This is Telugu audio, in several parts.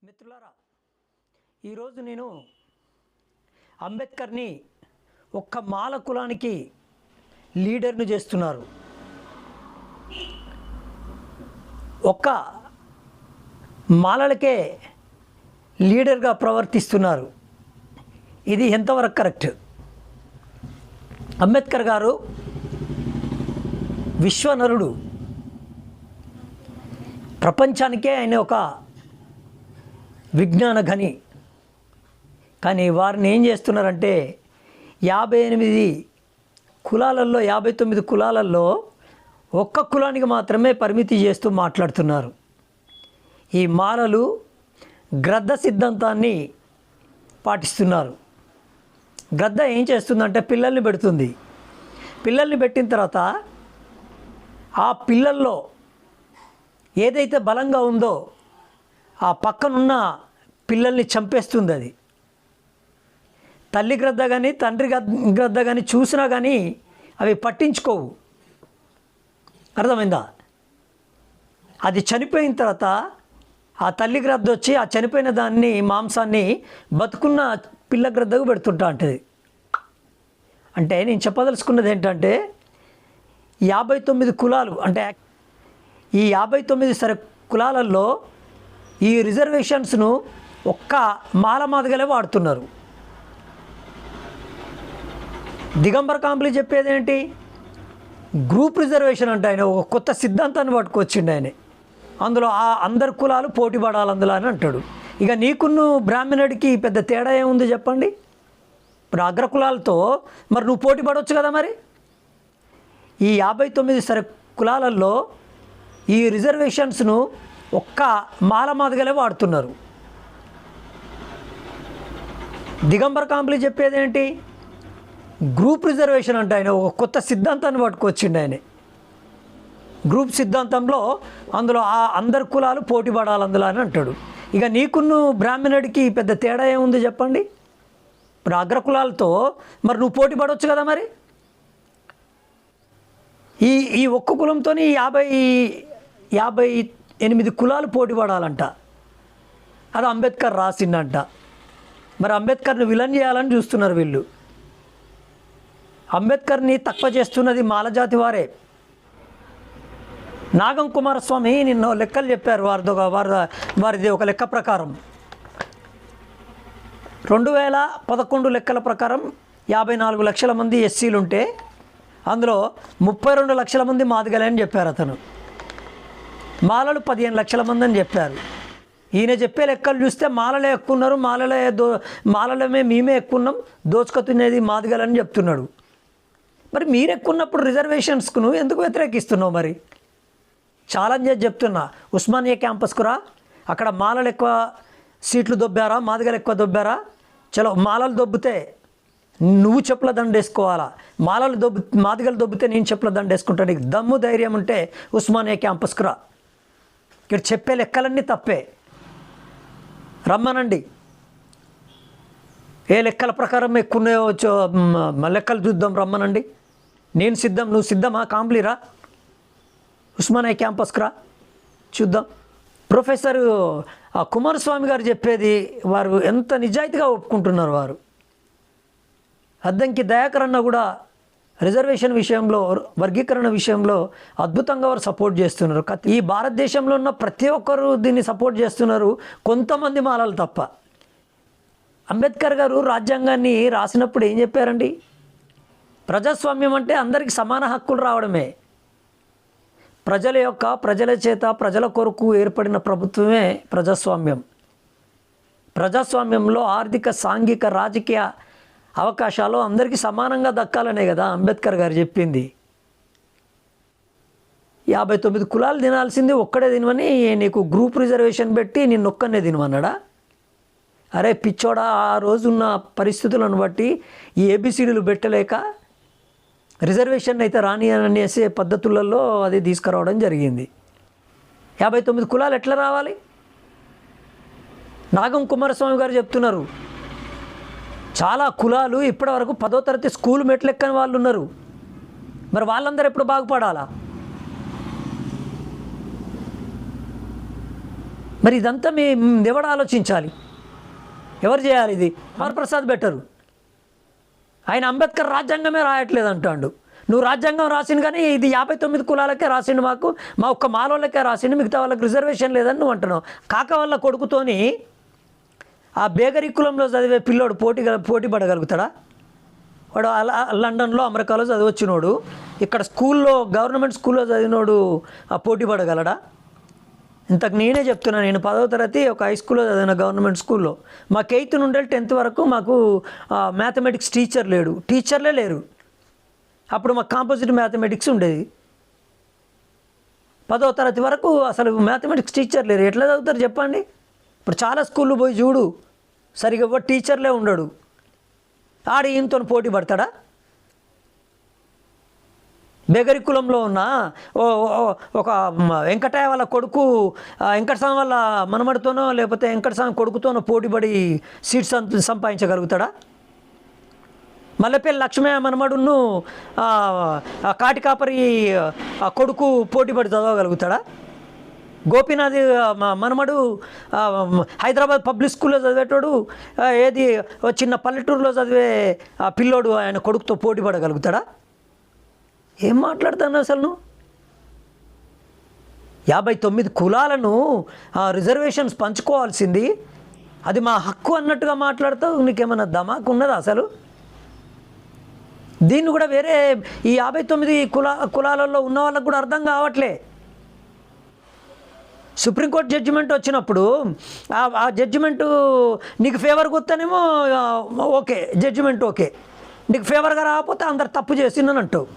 మిత్రులారా, ఈరోజు నేను అంబేద్కర్ని ఒక్క మాల కులానికి లీడర్ను చేస్తున్నారు. ఒక్క మాలలకే లీడర్గా ప్రవర్తిస్తున్నారు. ఇది ఎంతవరకు కరెక్ట్? అంబేద్కర్ గారు విశ్వనరుడు, ప్రపంచానికే ఆయన ఒక విజ్ఞాన గని. కానీ వారిని ఏం చేస్తున్నారంటే 58 కులాలలో 59 కులాలలో ఒక్క కులానికి మాత్రమే పరిమితి చేస్తూ మాట్లాడుతున్నారు. ఈ మాలలు గ్రద్ద సిద్ధాంతాన్ని పాటిస్తున్నారు. గ్రద్ద ఏం చేస్తుందంటే పిల్లల్ని పెడుతుంది. పిల్లల్ని పెట్టిన తర్వాత ఆ పిల్లల్లో ఏదైతే బలంగా ఉందో ఆ పక్కనున్న పిల్లల్ని చంపేస్తుంది. అది తల్లి గ్రద్ద కానీ తండ్రి గ్రద్ద కానీ చూసినా కానీ అవి పట్టించుకోవు. అర్థమైందా? అది చనిపోయిన తర్వాత ఆ తల్లి గ్రద్ద వచ్చి ఆ చనిపోయిన దాన్ని మాంసాన్ని బతుకున్న పిల్ల గ్రద్దకు పెడుతుంటా ఉంటుంది. అంటే నేను చెప్పదలుచుకున్నది ఏంటంటే 59 కులాలు, అంటే ఈ 59 కులాలలో ఈ రిజర్వేషన్స్ను ఒక్క మాల మాదిగలే వాడుతున్నారు. దిగంబర్ కాంబ్లీ చెప్పేది ఏంటి? గ్రూప్ రిజర్వేషన్ అంటే ఆయన ఒక కొత్త సిద్ధాంతాన్ని పట్టుకొచ్చిండు. ఆయన అందులో ఆ అందరు కులాలు పోటీ పడాలి అందులో అని అంటాడు. ఇక నీకున్ను బ్రాహ్మణుడికి పెద్ద తేడా ఏముంది చెప్పండి? ఇప్పుడు అగ్రకులాలతో మరి నువ్వు పోటీ పడవచ్చు కదా. మరి ఈ 59 కులాలలో ఈ రిజర్వేషన్స్ను ఒక్క మాల మాదిగలే వాడుతున్నారు. దిగంబర్ కాంబ్లీ చెప్పేది ఏంటి? గ్రూప్ రిజర్వేషన్ అంటే ఆయన ఒక కొత్త సిద్ధాంతాన్ని పట్టుకొచ్చిండు. ఆయన గ్రూప్ సిద్ధాంతంలో అందులో ఆ అందరు కులాలు పోటీ పడాలి అందులో అని అంటాడు. ఇక నీకున్ను బ్రాహ్మణుడికి పెద్ద తేడా ఏముంది చెప్పండి? ఇప్పుడు అగ్రకులాలతో మరి నువ్వు పోటీ పడవచ్చు కదా. మరి ఈ ఒక్క కులంతో 58 కులాలు పోటీ పడాలంట. అది అంబేద్కర్ రాసిండంట. మరి అంబేద్కర్ని విలన్ చేయాలని చూస్తున్నారు వీళ్ళు. అంబేద్కర్ని తక్కువ చేస్తున్నది మాలజాతి వారే. నాగం కుమారస్వామి నిన్న లెక్కలు చెప్పారు. వారిది ఒక లెక్క ప్రకారం 2011 లెక్కల ప్రకారం 54 లక్షల మంది ఎస్సీలు ఉంటే అందులో 32 లక్షల మంది మాదిగలే అని చెప్పారు. అతను మాలలు 15 లక్షల మంది అని చెప్పారు. ఈయన చెప్పే లెక్కలు చూస్తే మాలలే ఎక్కువ ఉన్నారు, మాలలమే మేమే ఎక్కువ ఉన్నాం, దోచుకొతున్నది మాదిగలని చెప్తున్నాడు. మరి మీరు ఎక్కువ ఉన్నప్పుడు రిజర్వేషన్స్కు నువ్వు ఎందుకు వ్యతిరేకిస్తున్నావు? మరి ఛాలెంజ్ చేసి చెప్తున్నా, ఉస్మానియా క్యాంపస్కు రా, అక్కడ మాలలు ఎక్కువ సీట్లు దొబ్బారా, మాదిగలు ఎక్కువ దొబ్బారా? చలో, మాలలు దొబ్బితే నువ్వు చెప్పుల దండ వేసుకోవాలా, మాదిగలు దొబ్బితే నేను చెప్పుల దండ వేసుకుంటాను. నీకు దమ్ము ధైర్యం ఉంటే ఉస్మానియా క్యాంపస్కు రా. ఇక్కడ చెప్పే లెక్కలన్నీ తప్పే. రమ్మనండి, ఏ లెక్కల ప్రకారం ఎక్కువ లెక్కలు చూద్దాం, రమ్మనండి. నేను సిద్ధం, నువ్వు సిద్ధమా? కాంబ్లీరా, ఉస్మానియా క్యాంపస్కి రా, చూద్దాం. ప్రొఫెసర్ కుమారస్వామి గారు చెప్పేది వారు ఎంత నిజాయితీగా ఒప్పుకుంటున్నారు. వారు అద్దంకి దయాకర్ అన్న కూడా రిజర్వేషన్ విషయంలో, వర్గీకరణ విషయంలో అద్భుతంగా వారు సపోర్ట్ చేస్తున్నారు. ఈ భారతదేశంలో ఉన్న ప్రతి ఒక్కరు దీన్ని సపోర్ట్ చేస్తున్నారు, కొంతమంది మాలలు తప్ప. అంబేద్కర్ గారు రాజ్యాంగాన్ని రాసినప్పుడు ఏం చెప్పారండి? ప్రజాస్వామ్యం అంటే అందరికీ సమాన హక్కులు రావడమే. ప్రజల చేత ప్రజల కొరకు ఏర్పడిన ప్రభుత్వమే ప్రజాస్వామ్యం. ప్రజాస్వామ్యంలో ఆర్థిక, సాంఘిక, రాజకీయ అవకాశాలు అందరికీ సమానంగా దక్కాలనే కదా అంబేద్కర్ గారు చెప్పింది. 59 కులాలు తినాల్సింది ఒక్కడే తినమని నీకు గ్రూప్ రిజర్వేషన్ పెట్టి నిన్నొక్కనే తినమన్నాడా? అరే పిచ్చోడా, ఆ రోజున్న పరిస్థితులను బట్టి ఈ ఏబిసిడీలు పెట్టలేక రిజర్వేషన్ అయితే రాని అనేసే పద్ధతులలో అది తీసుకురావడం జరిగింది. 59 కులాలు ఎట్లా రావాలి? నాగం కుమారస్వామి గారు చెప్తున్నారు, చాలా కులాలు ఇప్పటివరకు 10వ తరగతి స్కూల్ మెట్లెక్కని వాళ్ళు ఉన్నారు. మరి వాళ్ళందరూ ఎప్పుడు బాగుపడాలా? మరి ఇదంతా ఎవడు ఆలోచించాలి? ఎవరు చేయాలి ఇది? వరప్రసాద్ బెటరు. ఆయన అంబేద్కర్ రాజ్యాంగమే రాయట్లేదు అంటాడు. నువ్వు రాజ్యాంగం రాసిండు కానీ ఇది 59 కులాలకే రాసిండు, మా ఒక్క మాలోళ్ళకే రాసిండు, మిగతా వాళ్ళకి రిజర్వేషన్ లేదని నువ్వు అంటున్నావు. కాక వాళ్ళ కొడుకుతోని ఆ బేగరీ కులంలో చదివే పిల్లోడు పోటీ పడగలుగుతాడా? వాడు లండన్లో అమెరికాలో చదివచ్చినోడు ఇక్కడ స్కూల్లో గవర్నమెంట్ స్కూల్లో చదివినోడు పోటీ పడగలడా? ఇంతకు నేనే చెప్తున్నా, నేను 10వ తరగతి ఒక హై స్కూల్లో చదివిన గవర్నమెంట్ స్కూల్లో. మాకు 8th నుండి 10th వరకు మాకు మ్యాథమెటిక్స్ టీచర్లే లేరు. అప్పుడు మాకు కాంపోజిట్ మ్యాథమెటిక్స్ ఉండేది. 10వ తరగతి వరకు అసలు మ్యాథమెటిక్స్ టీచర్ లేరు. ఎట్లా చదువుతారు చెప్పండి? ఇప్పుడు చాలా స్కూళ్ళు పోయి చూడు, సరిగ్గా ఎవరు టీచర్లే ఉండడు. ఆడి ఈయనతో పోటీ పడతాడా? బేగరి కులంలో ఉన్న ఒక వెంకటయ్య వాళ్ళ కొడుకు వెంకటస్వామి వాళ్ళ మనమడితోనో లేకపోతే వెంకటస్వామి కొడుకుతోనో పోటీపడి సీట్స్ సంపాదించగలుగుతాడా? మల్లెపల్లి లక్ష్మయ్య మనమడును కాటికాపరి కొడుకు పోటీపడి చదవగలుగుతాడా? గోపీనాథ్ మనమడు హైదరాబాద్ పబ్లిక్ స్కూల్లో చదివేటోడు ఏది చిన్న పల్లెటూరులో చదివే పిల్లోడు ఆయన కొడుకుతో పోటీ పడగలుగుతాడా? ఏం మాట్లాడుతాను అసలు నువ్వు? 59 కులాలను రిజర్వేషన్స్ పంచుకోవాల్సింది అది మా హక్కు అన్నట్టుగా మాట్లాడుతావు. నీకేమన్నా ధమాకు ఉన్నదా అసలు? దీన్ని కూడా వేరే ఈ 59 కులాలలో ఉన్న వాళ్ళకు కూడా అర్థం కావట్లే. సుప్రీంకోర్టు జడ్జిమెంట్ వచ్చినప్పుడు ఆ జడ్జిమెంటు నీకు ఫేవర్గా వస్తేనేమో ఓకే, జడ్జిమెంట్ ఓకే, నీకు ఫేవర్గా రాకపోతే అందరు తప్పు చేసిందని అంటావు.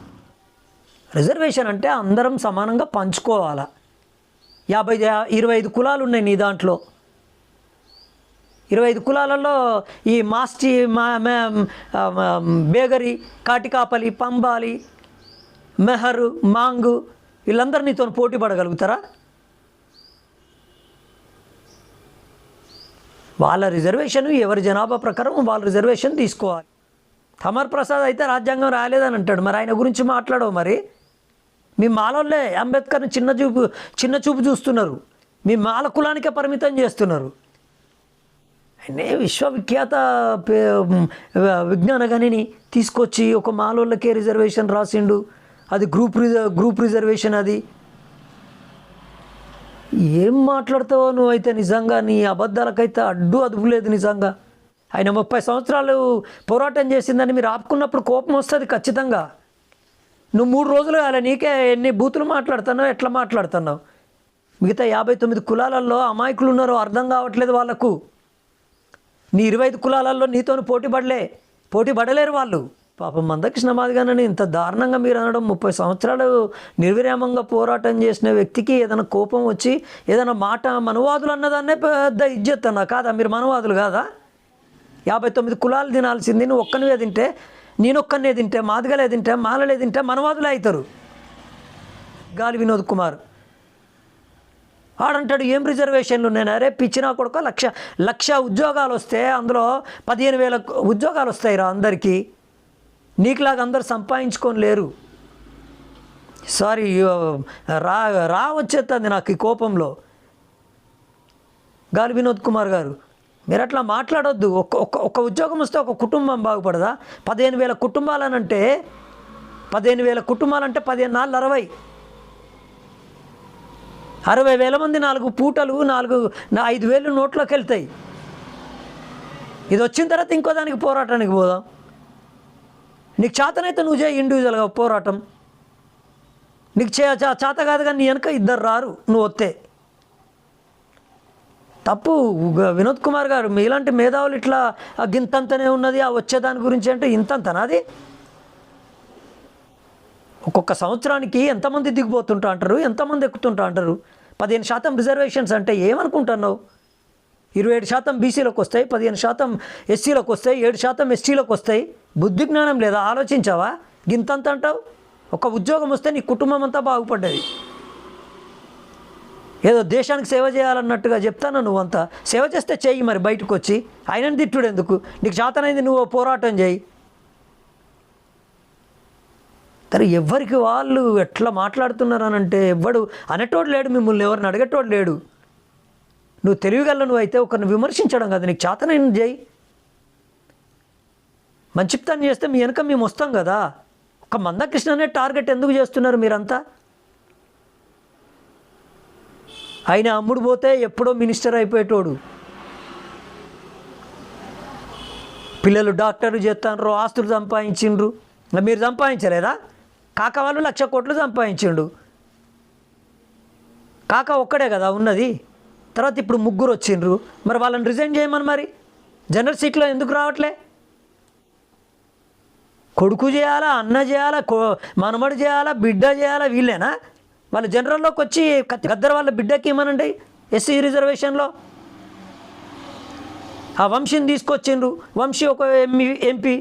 రిజర్వేషన్ అంటే అందరం సమానంగా పంచుకోవాలా. 25 కులాలు ఉన్నాయి నీ దాంట్లో. 25 కులాలలో ఈ మాస్టి బేగరి, కాటికాపలి, పంబాలి, మెహరు, మాంగు వీళ్ళందరూ నీతో పోటీ పడగలుగుతారా? వాళ్ళ రిజర్వేషన్ ఎవరి జనాభా ప్రకారం వాళ్ళ రిజర్వేషన్ తీసుకోవాలి. అమర్ ప్రసాద్ అయితే రాజ్యాంగం రాలేదని అంటాడు. మరి ఆయన గురించి మాట్లాడవు. మరి మీ మాలోళ్ళే అంబేద్కర్ని చిన్న చూపు చూస్తున్నారు. మీ మాల కులానికే పరిమితం చేస్తున్నారు. ఆయనే విశ్వవిఖ్యాత విజ్ఞాన గనిని తీసుకొచ్చి ఒక మాలోళ్ళకే రిజర్వేషన్ రాసిండు. అది గ్రూప్ రిజర్వేషన్. అది ఏం మాట్లాడతావో నువ్వైతే? నిజంగా నీ అబద్ధాలకైతే అదుపు లేదు నిజంగా. ఆయన 30 సంవత్సరాలు పోరాటం చేసిందని మీరు ఆపుకున్నప్పుడు కోపం వస్తుంది ఖచ్చితంగా. నువ్వు 3 రోజులు కాలే, నీకే ఎన్ని బూతులు మాట్లాడుతున్నావు, ఎట్లా మాట్లాడుతున్నావు? మిగతా 59 కులాలలో అమాయకులు ఉన్నారు, అర్థం కావట్లేదు వాళ్ళకు. నీ 25 కులాలలో నీతో పోటీ పడలేరు వాళ్ళు. పాపం మందకృష్ణ మాదిగానని ఇంత దారుణంగా మీరు అనడం, 30 సంవత్సరాలు నిర్విరామంగా పోరాటం చేసిన వ్యక్తికి ఏదైనా కోపం వచ్చి ఏదైనా మాట, మనవాదులు అన్నదాన్నే పెద్ద ఇజ్జత్ అన్నా కాదా? మీరు మనవాదులు కాదా? 59 కులాలు తినాల్సింది నువ్వు ఒక్కనివే తింటే, నేనొక్కనే తింటే, మాదిగలే తింటే, మాలలే తింటే మనవాదులే అవుతారు. గాలి వినోద్ కుమార్ ఆడంటాడు ఏం రిజర్వేషన్లు ఉన్నాయి? అరే పిచ్చినా కొడుక, లక్ష ఉద్యోగాలు వస్తే అందులో 15,000 ఉద్యోగాలు వస్తాయిరా అందరికీ. నీకులాగా అందరు సంపాదించుకొని లేరు. సారీ, వచ్చేస్తుంది నాకు ఈ కోపంలో. గాలి వినోద్ కుమార్ గారు మీరు అట్లా మాట్లాడొద్దు. ఒక్క ఉద్యోగం వస్తే ఒక కుటుంబం బాగుపడదా? 15,000 కుటుంబాలనంటే 15,000 కుటుంబాలంటే 15 నాలుగు 60. 60,000 మంది 4 పూటలు 5,000 నోట్లోకి వెళ్తాయి. ఇది వచ్చిన తర్వాత ఇంకో దానికి పోరాటానికి పోదాం. నీకు చేతనైతే నువ్వు చేయి ఇండివిజువల్గా పోరాటం. నీకు చేత కాదు కానీ నీ వెనక 2 రారు నువ్వు వస్తే. తప్పు వినోద్ కుమార్ గారు. మీలాంటి మేధావులు ఇట్లా గింతంతనే ఉన్నది ఆ వచ్చేదాని గురించి అంటే ఇంతంతనా? అది ఒక్కొక్క సంవత్సరానికి ఎంతమంది దిగిపోతుంటా అంటారు, ఎంతమంది ఎక్కుతుంటా అంటారు. 15% రిజర్వేషన్స్ అంటే ఏమనుకుంటున్నావు? 27% బీసీలకు వస్తాయి, 15% ఎస్సీలకు వస్తాయి, 7% ఎస్టీలకు వస్తాయి. బుద్ధి జ్ఞానం లేదా? ఆలోచించావా? గింతంత అంటావు. ఒక ఉద్యోగం వస్తే నీ కుటుంబం అంతా బాగుపడ్డది. ఏదో దేశానికి సేవ చేయాలన్నట్టుగా చెప్తాను. నువ్వంతా సేవ చేస్తే చెయ్యి, మరి బయటకు వచ్చి ఆయనని తిట్టుడు ఎందుకు? నీకు చేతనైంది నువ్వు పోరాటం చేయి. సరే, ఎవరికి వాళ్ళు ఎట్లా మాట్లాడుతున్నారనంటే ఎవ్వడు అనేటోడు లేడు, మిమ్మల్ని ఎవరిని అడిగేటోడు లేడు. నువ్వు తెలివిగల నువ్వు అయితే ఒకరిని విమర్శించడం కదా నీకు చేతనైన చేయి. మంచితనం చేస్తే మీ వెనక మేము వస్తాం కదా. ఒక మందకృష్ణనే టార్గెట్ ఎందుకు చేస్తున్నారు మీరంతా? ఆయన అమ్ముడు పోతే ఎప్పుడో మినిస్టర్ అయిపోయేటోడు. పిల్లలు డాక్టర్లు చేస్తాండ్రు, ఆస్తులు సంపాదించిండ్రు. మీరు సంపాదించలేదా? కాక వాళ్ళు 1,00,000 కోట్లు సంపాదించిండు. కాక ఒక్కడే కదా ఉన్నది. తర్వాత ఇప్పుడు 3 వచ్చిండ్రు. మరి వాళ్ళని రిజైన్ చేయమని మరి జనరల్ సీట్లో ఎందుకు రావట్లే? కొడుకు చేయాలా, అన్న చేయాలా, మనమడు చేయాలా, బిడ్డ చేయాలా, వీళ్ళేనా? వాళ్ళు జనరల్లోకి వచ్చి గద్దర్ వాళ్ళ బిడ్డకి ఇవ్వమనండి ఎస్సీ రిజర్వేషన్లో. ఆ వంశీని తీసుకొచ్చిండ్రు. వంశీ ఒక ఎంపీ,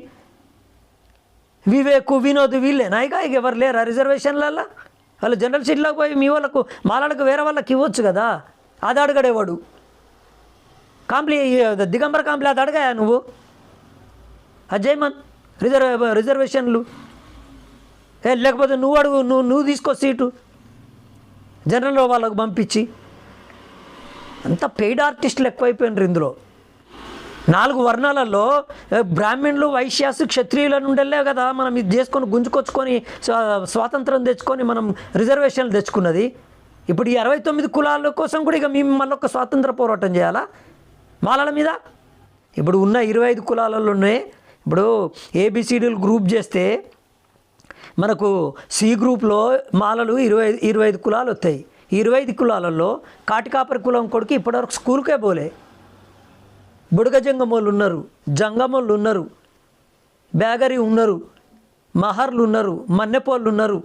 వివేక్, వినోద్ వీళ్ళేనా? ఇక ఎవరు లేరా రిజర్వేషన్లలో? వాళ్ళు జనరల్ సీట్లోకి పోయి మీ వాళ్ళకు మాలాలకు వేరే వాళ్ళకి ఇవ్వచ్చు కదా. అది అడగడేవాడు దిగంబర కాంప్లీ అది అడగాయా నువ్వు? అజయ్మన్ రిజర్వేషన్లు లేకపోతే నువ్వు అడుగు, నువ్వు తీసుకో సీటు జనరల్లో వాళ్ళకు పంపించి. అంత పెయిడ్ ఆర్టిస్టులు ఎక్కువైపోయినారు ఇందులో. 4 వర్ణాలలో బ్రాహ్మణులు, వైశ్యాసు, క్షత్రియుల నుండెళ్ళే కదా మనం ఇది చేసుకొని గుంజుకొచ్చుకొని స్వాతంత్రం తెచ్చుకొని మనం రిజర్వేషన్లు తెచ్చుకున్నది. ఇప్పుడు ఈ 69 కులాల కోసం కూడా ఇక మేము మళ్ళీ ఒక స్వాతంత్ర పోరాటం చేయాలా మాలల మీద? ఇప్పుడు ఉన్న 25 కులాలలోనే ఇప్పుడు ఏబిసిడీలు గ్రూప్ చేస్తే మనకు సి గ్రూప్లో మాలలు 25 కులాలు వస్తాయి. 25 కులాలలో కాటికాపరి కులం కొడుకు ఇప్పటివరకు స్కూల్కే పోలే. బుడగ జంగమోళ్ళు ఉన్నారు, జంగమోళ్ళు ఉన్నారు, బ్యాగరి ఉన్నారు, మహర్లు ఉన్నారు, మన్నెపోళ్ళు ఉన్నారు.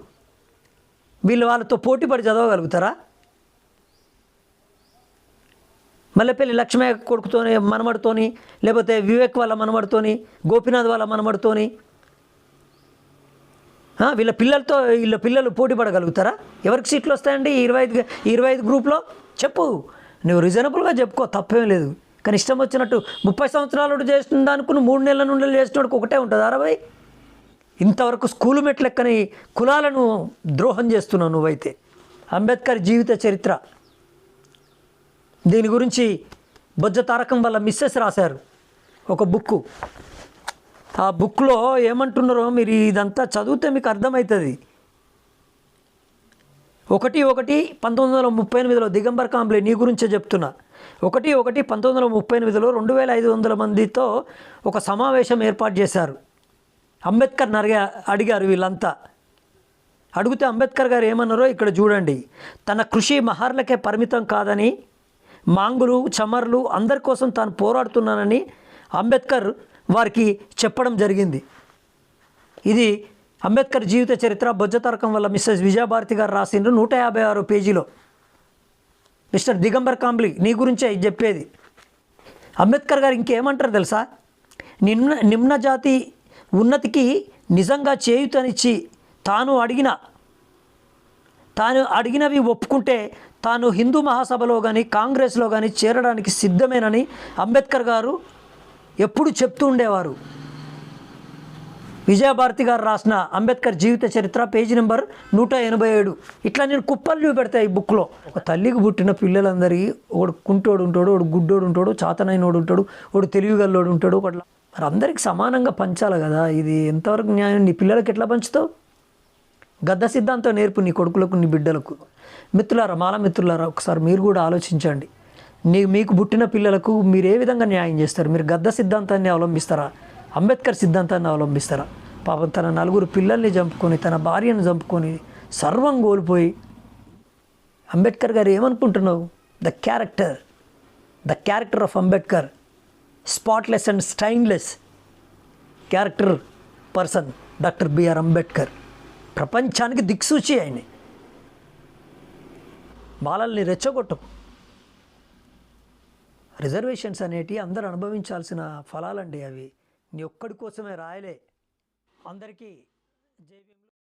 వీళ్ళు వాళ్ళతో పోటీ పడి చదవగలుగుతారా? మల్లెపల్లి లక్ష్మయ్య కొడుకుతోని మనమడితోని, లేకపోతే వివేక్ వాళ్ళ మనమడితోని, గోపీనాథ్ వాళ్ళ మనమడితోని వీళ్ళ పిల్లలు పోటీ పడగలుగుతారా? ఎవరికి సీట్లు వస్తాయండి 25 గ్రూప్లో? చెప్పు, నువ్వు రీజనబుల్గా చెప్పుకో, తప్పేం లేదు. కానీ ఇష్టం వచ్చినట్టు 30 సంవత్సరాలు చేస్తున్న దానికి 3 నెలల నుండి చేసినోడికి ఒకటే ఉంటుంది 60. ఇంతవరకు స్కూలు మెట్లెక్కని కులాలను ద్రోహం చేస్తున్నావు నువ్వైతే. అంబేద్కర్ జీవిత చరిత్ర దీని గురించి బొజ్జ తారకం వాళ్ళ మిస్సెస్ రాశారు ఒక బుక్కు. ఆ బుక్లో ఏమంటున్నారో మీరు ఇదంతా చదివితే మీకు అర్థమవుతుంది. 1/1/1938లో దిగంబర్ కాంబ్లే నీ గురించే చెప్తున్నా. 1/1/1938లో 2500 మందితో ఒక సమావేశం ఏర్పాటు చేశారు. అంబేద్కర్ని అడిగారు వీళ్ళంతా. అడిగితే అంబేద్కర్ గారు ఏమన్నారో ఇక్కడ చూడండి. తన కృషి మహర్లకే పరిమితం కాదని, మాంగులు, చమర్లు అందరి కోసం తాను పోరాడుతున్నానని అంబేద్కర్ వారికి చెప్పడం జరిగింది. ఇది అంబేద్కర్ జీవిత చరిత్ర బొజ్జ తారకం వల్ల మిస్సెస్ విజయభారతి గారు రాసిండ్రు 156 పేజీలో. మిస్టర్ దిగంబర్ కాంబ్లీ నీ గురించే ఇది చెప్పేది. అంబేద్కర్ గారు ఇంకేమంటారు తెలుసా? నిమ్న జాతి ఉన్నతికి నిజంగా చేయుతనిచ్చి తాను అడిగినవి ఒప్పుకుంటే తాను హిందూ మహాసభలో కానీ కాంగ్రెస్లో కానీ చేరడానికి సిద్ధమేనని అంబేద్కర్ గారు ఎప్పుడు చెప్తూ ఉండేవారు. విజయభారతి గారు రాసిన అంబేద్కర్ జీవిత చరిత్ర పేజీ నెంబర్ 187. ఇట్లా నేను కుప్పలు చూపెడతాయి ఈ బుక్లో. ఒక తల్లికి పుట్టిన పిల్లలందరికీ ఒకడు కుంటోడు ఉంటాడు, ఒకడు గుడ్డోడు ఉంటాడు, చాతనైనోడు ఉంటాడు, ఒకడు తెలివిగల్లోడు ఉంటాడు. ఒకట్లా మరి అందరికి సమానంగా పంచాలి కదా. ఇది ఎంతవరకు న్యాయం? నీ పిల్లలకి ఎట్లా పంచుతావు? గద్ద సిద్ధాంతం నేర్పు నీ కొడుకులకు, నీ బిడ్డలకు. మిత్రులారా, మాల మిత్రులారా, ఒకసారి మీరు కూడా ఆలోచించండి. మీకు పుట్టిన పిల్లలకు మీరు ఏ విధంగా న్యాయం చేస్తారు? మీరు గద్ద సిద్ధాంతాన్ని అవలంబిస్తారా, అంబేద్కర్ సిద్ధాంతాన్ని అవలంబిస్తారా? పాపం తన 4 పిల్లల్ని చంపుకొని, తన భార్యను చంపుకొని, సర్వం కోల్పోయి అంబేద్కర్ గారు ఏమనుకుంటున్నావు? The character of Ambedkar, spotless and stainless character person doctor BR Ambedkar. ప్రపంచానికి దిక్సూచి ఆయన. మాలల్ని రెచ్చగొట్టు. రిజర్వేషన్స్ అనేటివి అందరూ అనుభవించాల్సిన ఫలాలండి. అవి నీ ఒక్కడి కోసమే రాయలే. అందరికీ జై భీమ్.